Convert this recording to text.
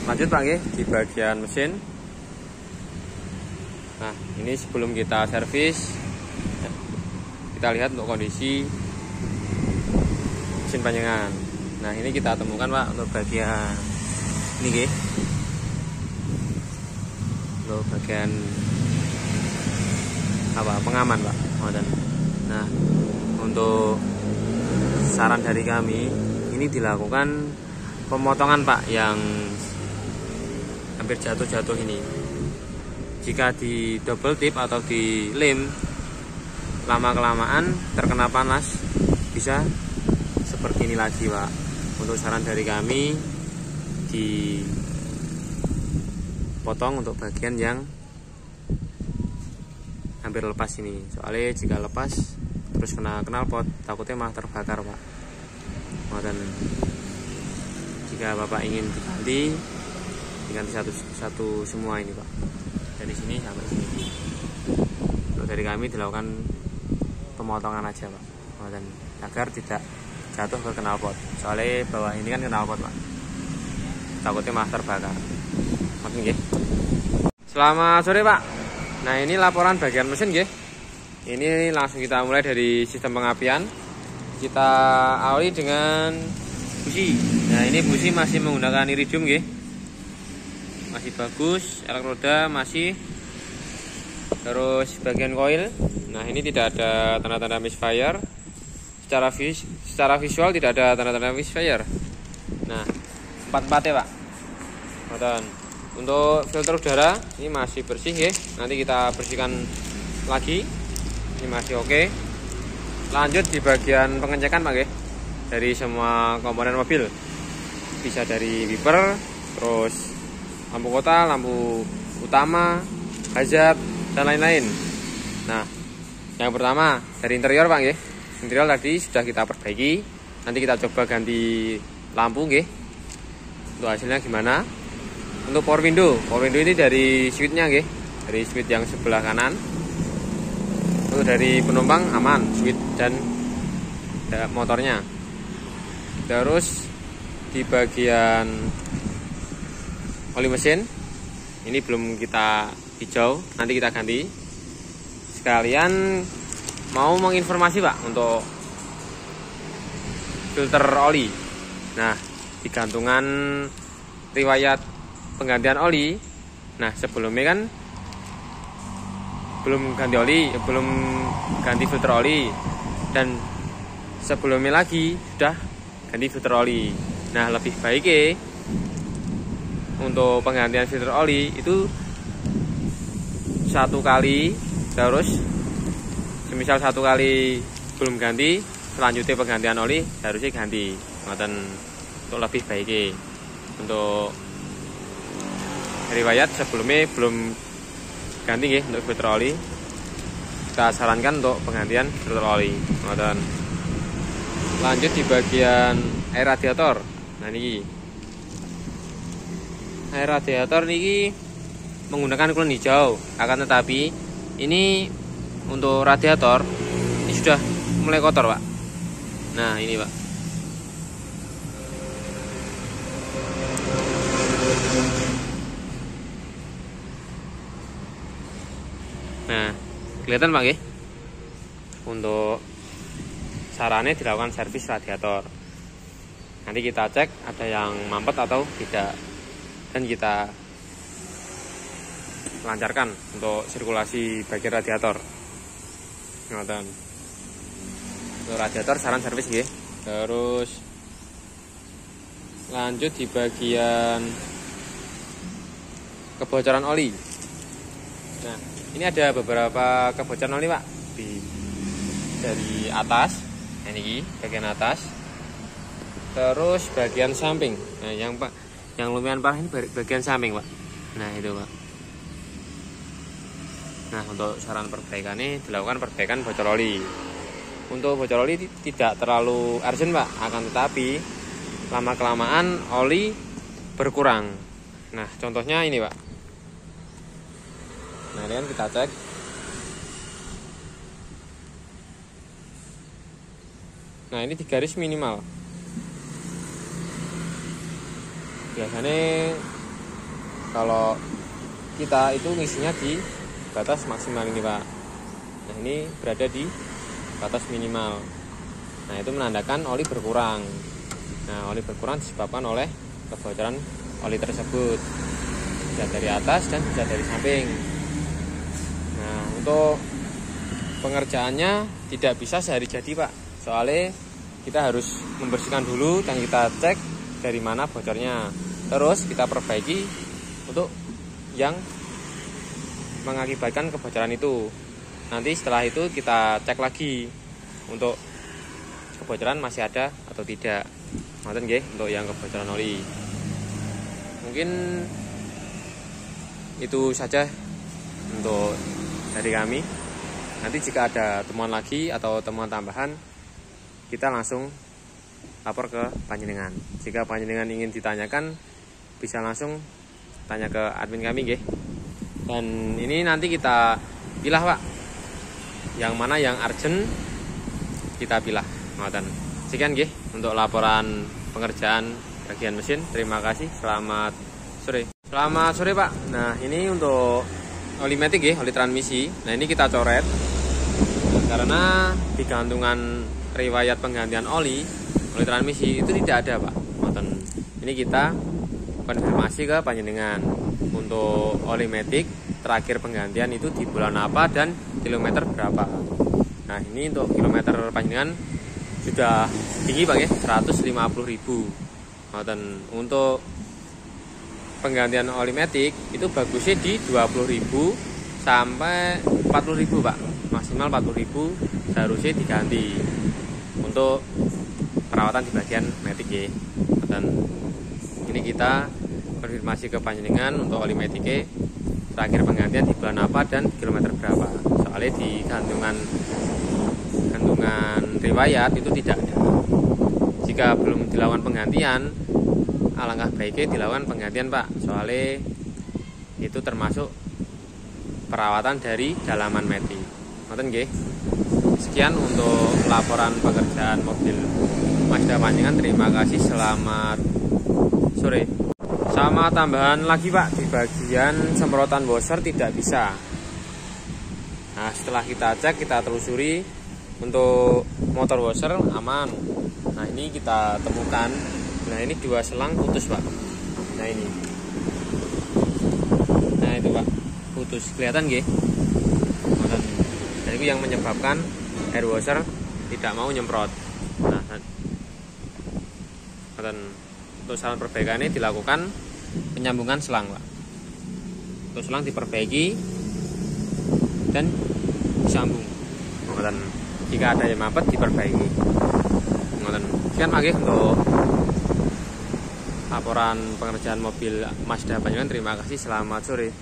Lanjut Pak nggih di bagian mesin. Nah, ini sebelum kita servis, kita lihat untuk kondisi mesin panjangan. Nah, ini kita temukan Pak untuk bagian ini nggih. Untuk bagian pengaman Pak. Nah, untuk saran dari kami ini dilakukan pemotongan Pak yang hampir jatuh ini. Jika di double tip atau di lem lama kelamaan terkena panas bisa seperti ini lagi Pak. Untuk saran dari kami dipotong untuk bagian yang hampir lepas ini. Soalnya jika lepas terus kena knalpot takutnya malah terbakar Pak. Dan jika Bapak ingin diganti satu semua ini Pak, dari sini sampai sini. Untuk dari kami dilakukan pemotongan aja Pak, dan agar tidak jatuh ke knalpot. Soalnya bawah ini kan knalpot Pak, takutnya malah terbakar. Oke. Selamat sore Pak. Nah, ini laporan bagian mesin nggih. Ini langsung kita mulai dari sistem pengapian. Kita awali dengan busi. Nah, ini busi masih menggunakan iridium nggih. Masih bagus, elektroda masih. Terus bagian koil. Nah, ini tidak ada tanda-tanda misfire. Secara visual tidak ada tanda-tanda misfire. Nah, 4-4 ya Pak. Dan untuk filter udara ini masih bersih ya. Nanti kita bersihkan lagi. Ini masih oke. Lanjut di bagian pengecekan Pak ya, dari semua komponen mobil. Bisa dari wiper, terus lampu kota, lampu utama, hazard, dan lain-lain. Nah, yang pertama dari interior Pak ya. Interior tadi sudah kita perbaiki. Nanti kita coba ganti lampu nggih. Untuk hasilnya gimana? Untuk power window ini dari switchnya nggih, dari switch yang sebelah kanan. Untuk dari penumpang aman, switch dan motornya. Terus di bagian oli mesin ini belum kita hijau, nanti kita ganti. Sekalian mau menginformasi Pak untuk filter oli. Nah, di gantungan riwayat penggantian oli, nah sebelumnya kan belum ganti filter oli, dan sebelumnya lagi sudah ganti filter oli. Nah, lebih baik untuk penggantian filter oli itu satu kali, terus semisal satu kali belum ganti, selanjutnya penggantian oli harusnya ganti. Untuk lebih baik untuk riwayat sebelumnya belum ganti nggih untuk filter oli, kita sarankan untuk penggantian filter oli. Lanjut di bagian air radiator. Nah, ini air radiator ini menggunakan kulen hijau, akan tetapi ini untuk radiator ini sudah mulai kotor Pak. Nah, ini Pak. Nah, kelihatan Pak nggih. Untuk sarannya dilakukan servis radiator. Nanti kita cek ada yang mampet atau tidak, dan kita lancarkan untuk sirkulasi bagian radiator. Untuk radiator saran servis nggih. Terus lanjut di bagian kebocoran oli. Nah, ini ada beberapa kebocoran oli Pak dari atas. Nah, ini bagian atas. Terus bagian samping. Nah, yang lumayan parah ini bagian samping Pak. Nah, itu Pak. Nah, untuk saran perbaikannya dilakukan perbaikan bocor oli. Untuk bocor oli tidak terlalu urgent Pak, akan tetapi lama kelamaan oli berkurang. Nah, contohnya ini Pak. Nah, ini kan kita cek. Nah, ini 3 garis minimal. Biasanya kalau kita itu ngisinya di batas maksimal ini Pak. Nah ini berada di batas minimal. Nah itu menandakan oli berkurang. Nah oli berkurang disebabkan oleh kebocoran oli tersebut, bisa dari atas dan bisa dari samping. Nah untuk pengerjaannya tidak bisa sehari jadi Pak, soalnya kita harus membersihkan dulu dan kita cek dari mana bocornya, terus kita perbaiki untuk yang mengakibatkan kebocoran itu. Nanti setelah itu kita cek lagi untuk kebocoran masih ada atau tidak. Ngoten nggih untuk yang kebocoran oli. Mungkin itu saja untuk dari kami. Nanti jika ada temuan lagi atau temuan tambahan, kita langsung lapor ke panjenengan. Jika panjenengan ingin ditanyakan, bisa langsung tanya ke admin kami nggih. Dan ini nanti kita pilah Pak, yang mana yang urgent kita pilah. Ngoten. Sekian nggih untuk laporan pengerjaan bagian mesin. Terima kasih. Selamat sore. Selamat sore Pak. Nah ini untuk oli matic nggih, oli transmisi. Nah ini kita coret karena di gantungan riwayat penggantian oli transmisi itu tidak ada Pak. Ngoten. Ini kita konfirmasi ke panjenengan untuk oli matic terakhir penggantian itu di bulan apa dan kilometer berapa. Nah ini untuk kilometer panjenengan sudah tinggi Pak ya, 150.000. Ngoten. Untuk penggantian oli matic itu bagusnya di 20.000 sampai 40.000 Pak, maksimal 40.000 seharusnya diganti untuk perawatan di bagian matic ya. Dan ini kita konfirmasi ke panjenengan untuk oli matic terakhir penggantian di bulan apa dan kilometer berapa. Soalnya di gantungan riwayat itu tidak ada. Jika belum dilakukan penggantian, alangkah baiknya dilakukan penggantian Pak. Soalnya itu termasuk perawatan dari dalaman matic. Ngoten nggih. Sekian untuk laporan pekerjaan mobil Mazda Panjenengan. Terima kasih. Selamat sore. Sama tambahan lagi Pak, di bagian semprotan washer tidak bisa. Nah setelah kita cek, kita telusuri untuk motor washer aman. Nah ini kita temukan, nah ini 2 selang putus Pak. Nah ini, nah itu Pak, putus, kelihatan nggih? Dan itu yang menyebabkan air washer tidak mau nyemprot. Nah dan untuk saran perbaikan ini dilakukan penyambungan selang Pak. Untuk selang diperbaiki dan disambung. Dan jika ada yang mampet diperbaiki. Sekian Pak untuk laporan pengerjaan mobil Mazda Panjenengan. Terima kasih. Selamat sore.